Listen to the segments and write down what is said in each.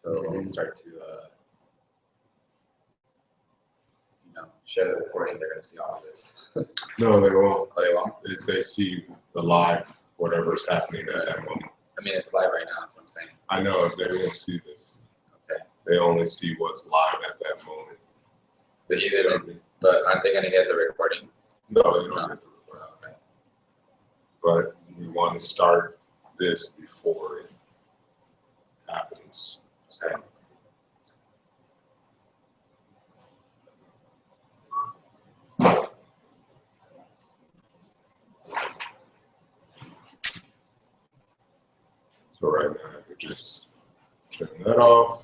So when we start to, share the recording, they're going to see all of this. No, they won't. Oh, they won't? They see the live, whatever's happening at that moment. I mean, it's live right now, that's what I'm saying. I know they won't see this. Okay. They only see what's live at that moment. But aren't they going to get the recording? No, they don't get the recording. Okay. But we want to start this before it happens. Okay. So right now, I could just turn that off.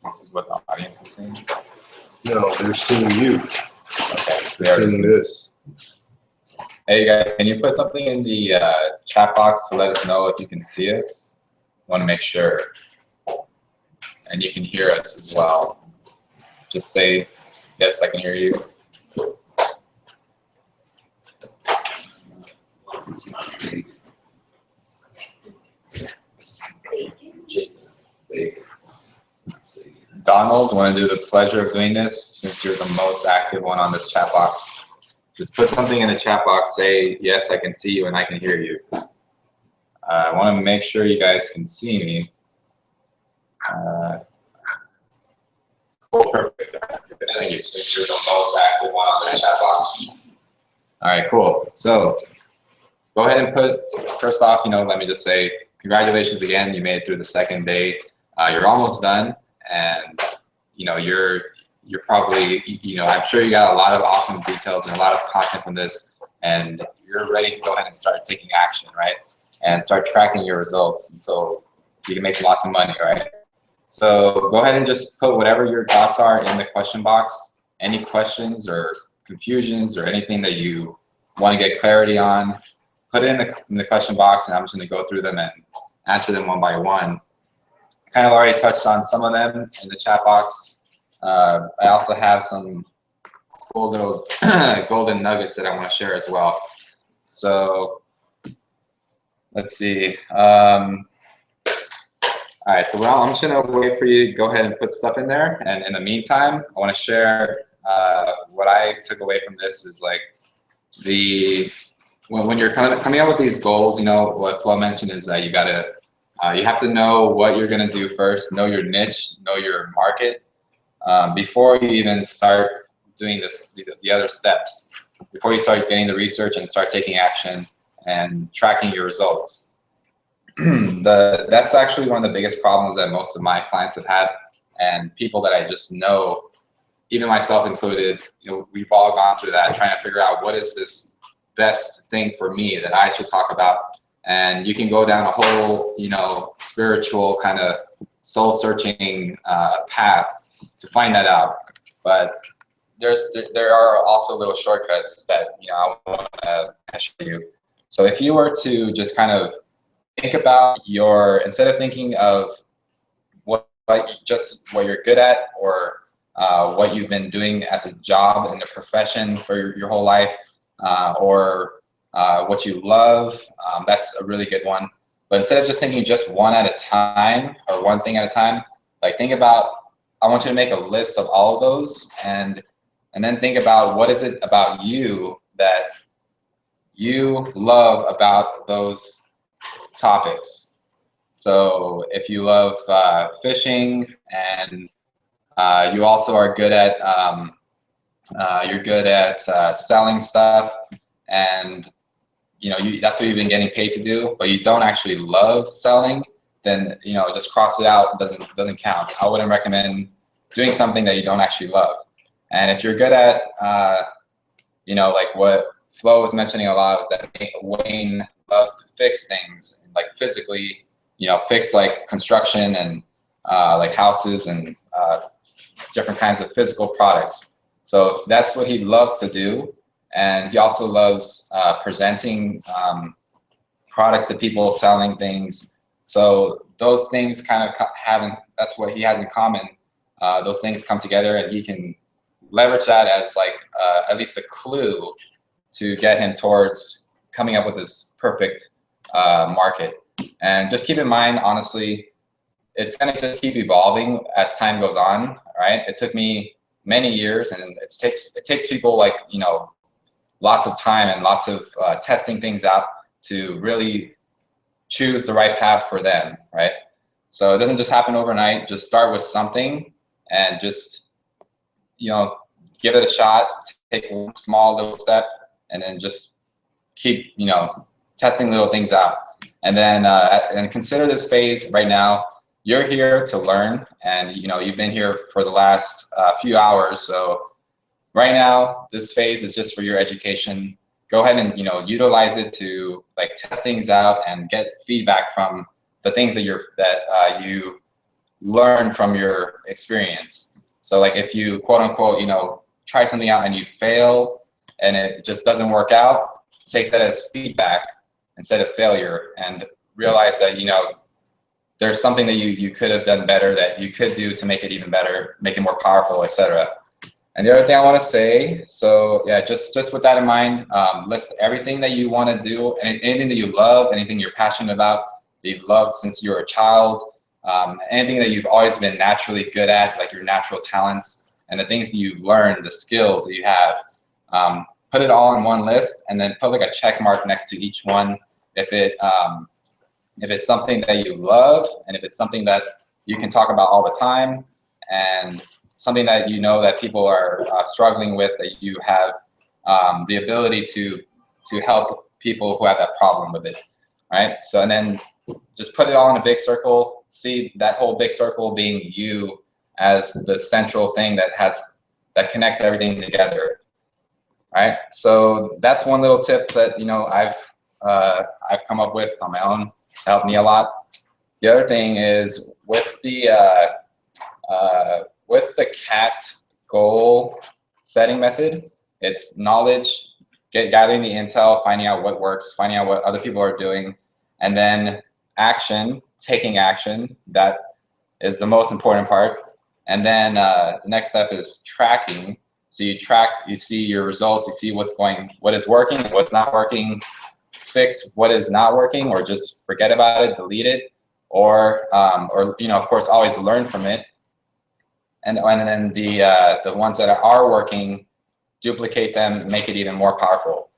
This is what the audience is seeing. No, they're seeing you. Okay, so They're seeing this. Hey guys, can you put something in the chat box to let us know if you can see us? Want to make sure, and you can hear us as well. Just say, yes, I can hear you. Donald, want to do the pleasure of doing this since you're the most active one on this chat box? Just put something in the chat box, say, yes, I can see you and I can hear you. I want to make sure you guys can see me. Cool, perfect. Thank you. Since you're the most active one on this chat box. All right, cool. So go ahead and put, first off, let me just say, congratulations again. You made it through the second day. You're almost done. And you're probably, I'm sure you got a lot of awesome details and a lot of content from this, and you're ready to go ahead and start taking action, right? And start tracking your results, and so you can make lots of money, right? So go ahead and just put whatever your thoughts are in the question box. Any questions or confusions or anything that you want to get clarity on, put it in the question box, and I'm just going to go through them and answer them one by one. Kind of already touched on some of them in the chat box. I also have some cool little golden nuggets that I want to share as well. So let's see. All right, so I'm just gonna wait for you to go ahead and put stuff in there. And in the meantime, I want to share what I took away from this is like when you're coming up with these goals, what Flo mentioned is that you have to know what you're going to do first, know your niche, know your market, before you even start doing the other steps, before you start getting the research and start taking action and tracking your results. That's actually one of the biggest problems that most of my clients have had, and people that I just know, even myself included, we've all gone through that, trying to figure out what is this best thing for me that I should talk about. And you can go down a whole, spiritual kind of soul-searching path to find that out. But there are also little shortcuts that I want to show you. So if you were to just kind of think about instead of thinking of what you're good at or what you've been doing as a job in a profession for your whole life, or what you love, that's a really good one. But instead of just thinking just one at a time or one thing at a time, like think about, I want you to make a list of all of those and then think about what is it about you that you love about those topics. So if you love fishing and you also are good at, selling stuff, and that's what you've been getting paid to do, but you don't actually love selling, then just cross it out. Doesn't count. I wouldn't recommend doing something that you don't actually love. And if you're good at like what Flo was mentioning a lot, was that Wayne loves to fix things, like physically, fix like construction and like houses and different kinds of physical products. So that's what he loves to do. And he also loves presenting products to people, selling things. So those things kind of that's what he has in common. Those things come together, and he can leverage that as like at least a clue to get him towards coming up with this perfect market. And just keep in mind, honestly, it's going to just keep evolving as time goes on, right? It took me many years, and it takes people like, lots of time and lots of testing things out to really choose the right path for them, right? So it doesn't just happen overnight. Just start with something and just, give it a shot, take one small little step, and then just keep, you know, testing little things out. And then and consider this phase right now. You're here to learn, and you know, you've been here for the last few hours. So right now, this phase is just for your education. Go ahead and, you know, utilize it to like test things out and get feedback from the things that you learn from your experience. So like if you quote unquote, you know, try something out and you fail and it just doesn't work out, take that as feedback instead of failure, and realize that, you know, there's something that you could have done better, that you could do to make it even better, make it more powerful, etc. And the other thing I want to say, so yeah, just with that in mind, list everything that you want to do, and anything that you love, anything you're passionate about, that you've loved since you were a child, anything that you've always been naturally good at, like your natural talents, and the things that you've learned, the skills that you have. Put it all in one list, and then put like a check mark next to each one. If it's something that you love, and if it's something that you can talk about all the time, and something that you know that people are struggling with, that you have the ability to help people who have that problem with it, right? So, and then just put it all in a big circle. See that whole big circle being you as the central thing that connects everything together, right? So that's one little tip that, you know, I've come up with on my own. Helped me a lot. The other thing is with the CAT goal setting method, it's knowledge, gathering the intel, finding out what works, finding out what other people are doing, and then action, taking action. That is the most important part. And then the next step is tracking. So you track, you see your results, you see what is working, what's not working, fix what is not working, or just forget about it, delete it, or you know, of course, always learn from it. And then the ones that are working, duplicate them, make it even more powerful.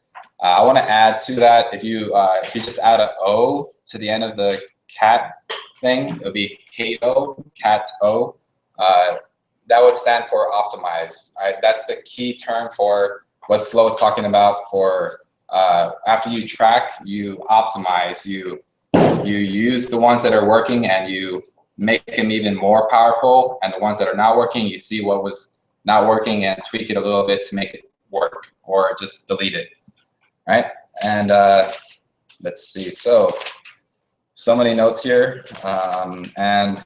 I want to add to that, if you just add an O to the end of the CAT thing, it would be CAT-O, CAT-O. That would stand for optimize. Right? That's the key term for what Flo is talking about. For after you track, you optimize. You use the ones that are working and you make them even more powerful. And the ones that are not working, you see what was not working and tweak it a little bit to make it work, or just delete it. Right? And let's see. So many notes here, and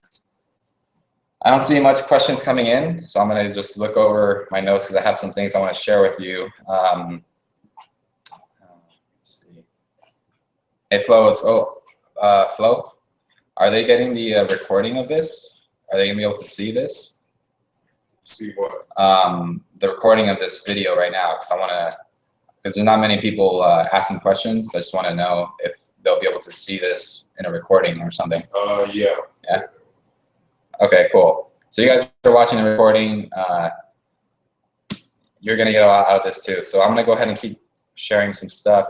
I don't see much questions coming in, so I'm going to just look over my notes because I have some things I want to share with you. Let's see. Hey, Flo, Flo, are they getting the recording of this? Are they going to be able to see this? See what? The recording of this video right now, because there's not many people asking questions. I just want to know if they'll be able to see this in a recording or something. Yeah. Yeah. Okay, cool. So you guys are watching the recording. You're gonna get a lot out of this too. So I'm gonna go ahead and keep sharing some stuff.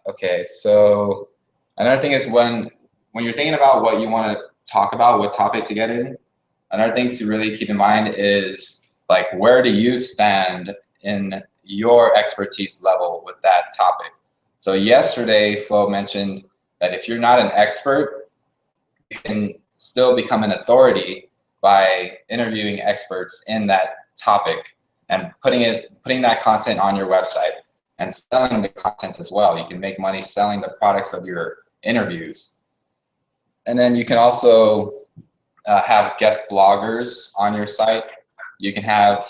Okay, so another thing is when you're thinking about what you want to talk about, what topic to get in, another thing to really keep in mind is like, where do you stand in your expertise level with that topic? So yesterday, Flo mentioned that if you're not an expert, you can still become an authority by interviewing experts in that topic and putting that content on your website and selling the content as well. You can make money selling the products of your interviews. And then you can also have guest bloggers on your site. You can have,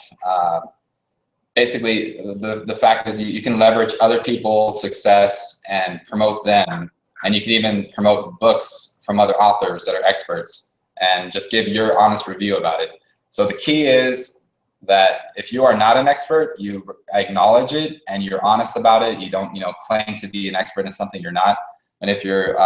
basically, the fact is you can leverage other people's success and promote them. And you can even promote books from other authors that are experts and just give your honest review about it. So the key is that if you are not an expert, you acknowledge it and you're honest about it. You don't, claim to be an expert in something you're not. And if you're,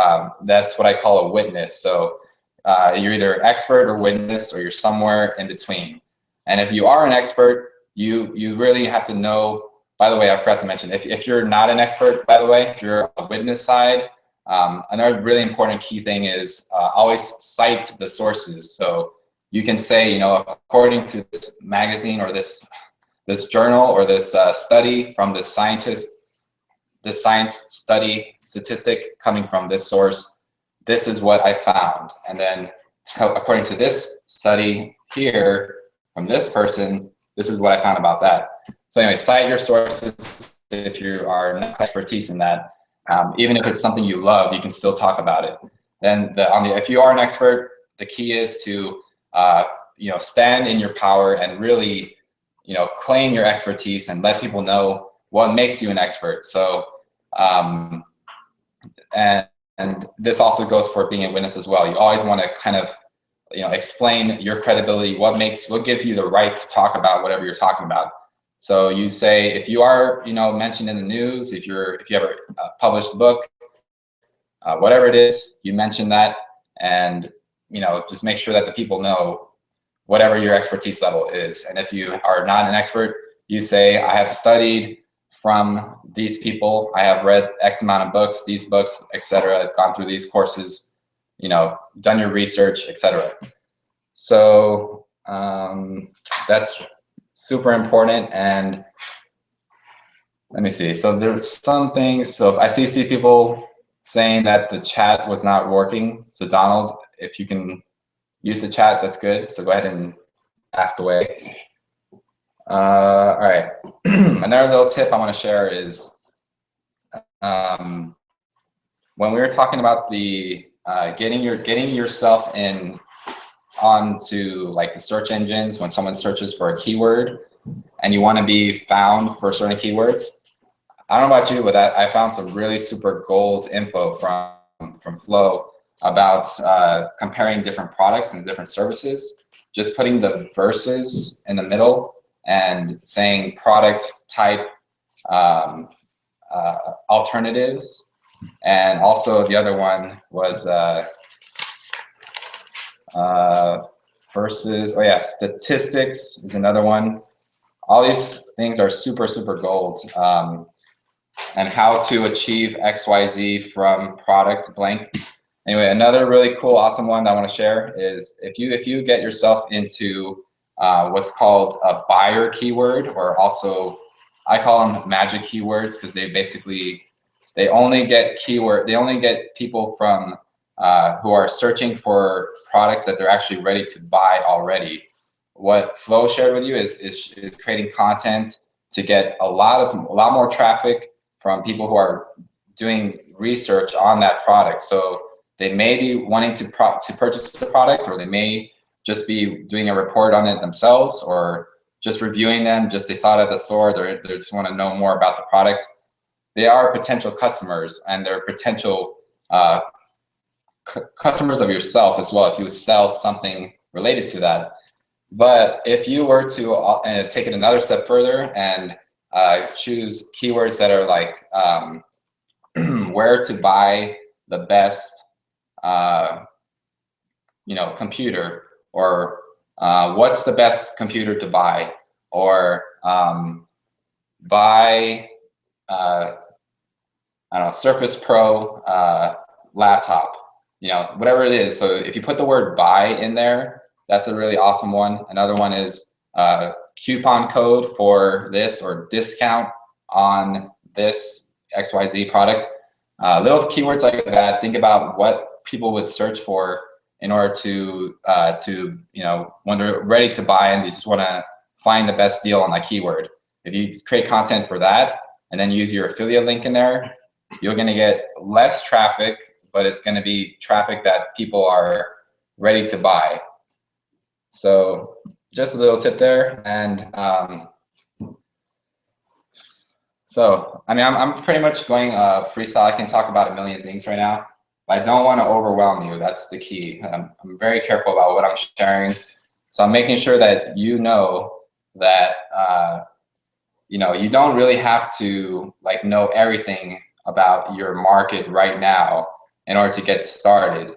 that's what I call a witness. So you're either expert or witness, or you're somewhere in between. And if you are an expert, you really have to know. By the way, I forgot to mention, if you're not an expert, by the way, if you're a witness side, another really important key thing is always cite the sources. So you can say, according to this magazine or this journal or this study from this scientist, this science study statistic coming from this source. This is what I found. And then according to this study here from this person, this is what I found about that. So anyway, cite your sources if you are not expertise in that. Even if it's something you love, you can still talk about it. Then if you are an expert, the key is to stand in your power and really claim your expertise and let people know what makes you an expert. So and this also goes for being a witness as well. You always want to kind of explain your credibility, what gives you the right to talk about whatever you're talking about. So you say, if you are mentioned in the news, if you have a published book, whatever it is, you mention that, and just make sure that the people know whatever your expertise level is. And if you are not an expert, you say, I have studied from these people, I have read X amount of books, these books, etc., gone through these courses, done your research, etc. So that's super important. And let me see. So there's some things. So I see people saying that the chat was not working. So Donald, if you can use the chat, that's good. So go ahead and ask away. All right. Another little tip I want to share is when we were talking about the getting yourself onto like the search engines when someone searches for a keyword and you want to be found for certain keywords. I don't know about you, but I found some really super gold info from Flow about comparing different products and different services, just putting the verses in the middle and saying product type alternatives. And also the other one was versus, oh yeah, statistics is another one. All these things are super, super gold. And how to achieve XYZ from product blank. Anyway, another really cool, awesome one that I want to share is if you get yourself into what's called a buyer keyword, or also I call them magic keywords, because they only get people from who are searching for products that they're actually ready to buy already. What Flow shared with you is creating content to get a lot more traffic from people who are doing research on that product. So they may be wanting to purchase the product, or they may just be doing a report on it themselves, or just reviewing them. Just they saw it at the store, they just want to know more about the product. They are potential customers, and they're potential customers of yourself as well if you would sell something related to that. But if you were to take it another step further and choose keywords that are like where to buy the best computer, or what's the best computer to buy, or buy I don't know, Surface Pro laptop, whatever it is. So if you put the word buy in there, that's a really awesome one. Another one is coupon code for this, or discount on this XYZ product. Little keywords like that. Think about what people would search for in order to when they're ready to buy and they just want to find the best deal on that keyword. If you create content for that and then use your affiliate link in there, you're going to get less traffic, but it's going to be traffic that people are ready to buy. So just a little tip there. And so, I mean, I'm pretty much going freestyle. I can talk about a million things right now, but I don't want to overwhelm you. That's the key. I'm very careful about what I'm sharing. So I'm making sure that you know that you don't really have to know everything about your market right now in order to get started.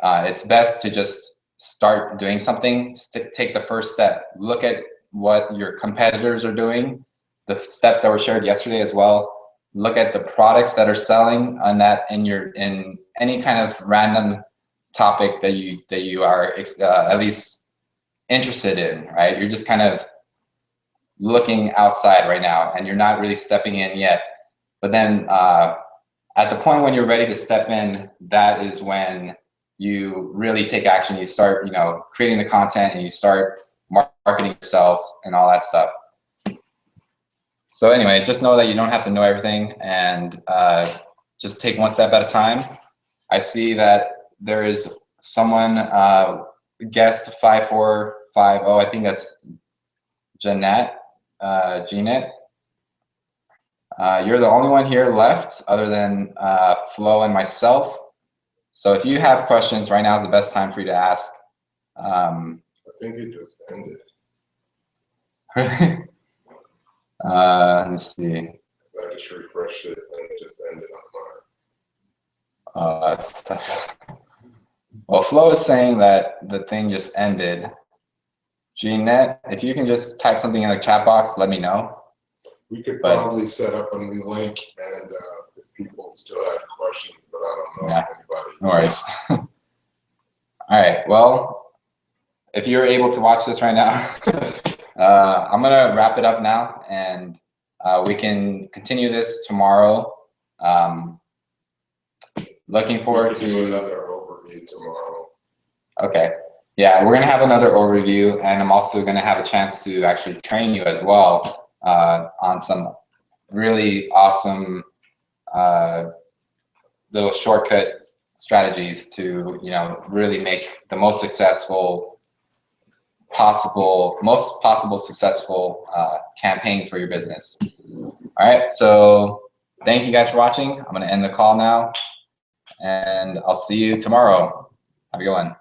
It's best to just start doing something. Take the first step. Look at what your competitors are doing, the steps that were shared yesterday as well. Look at the products that are selling on that in any kind of random topic that you are at least interested in, right? You're just kind of looking outside right now, and you're not really stepping in yet. But then at the point when you're ready to step in, that is when you really take action. You start, you know, creating the content, and you start marketing yourselves and all that stuff. So anyway, just know that you don't have to know everything, and just take one step at a time. I see that there is someone, guest 5450. I think that's Jeanette. Jeanette. You're the only one here left other than Flo and myself. So if you have questions, right now is the best time for you to ask. I think it just ended. Let me see. I just refreshed it and it just ended on mine. That's tough. Well, Flo is saying that the thing just ended. Jeanette, if you can just type something in the chat box, let me know. We could probably set up a new link, and if people still had questions, but I don't know if anybody. No worries. All right. Well, if you're able to watch this right now, I'm gonna wrap it up now, and we can continue this tomorrow. Looking forward to do another overview tomorrow. Okay. Yeah, we're gonna have another overview, and I'm also gonna have a chance to actually train you as well on some really awesome little shortcut strategies to, you know, really make the most possible successful campaigns for your business. All right, so thank you guys for watching. I'm gonna end the call now, and I'll see you tomorrow. Have a good one.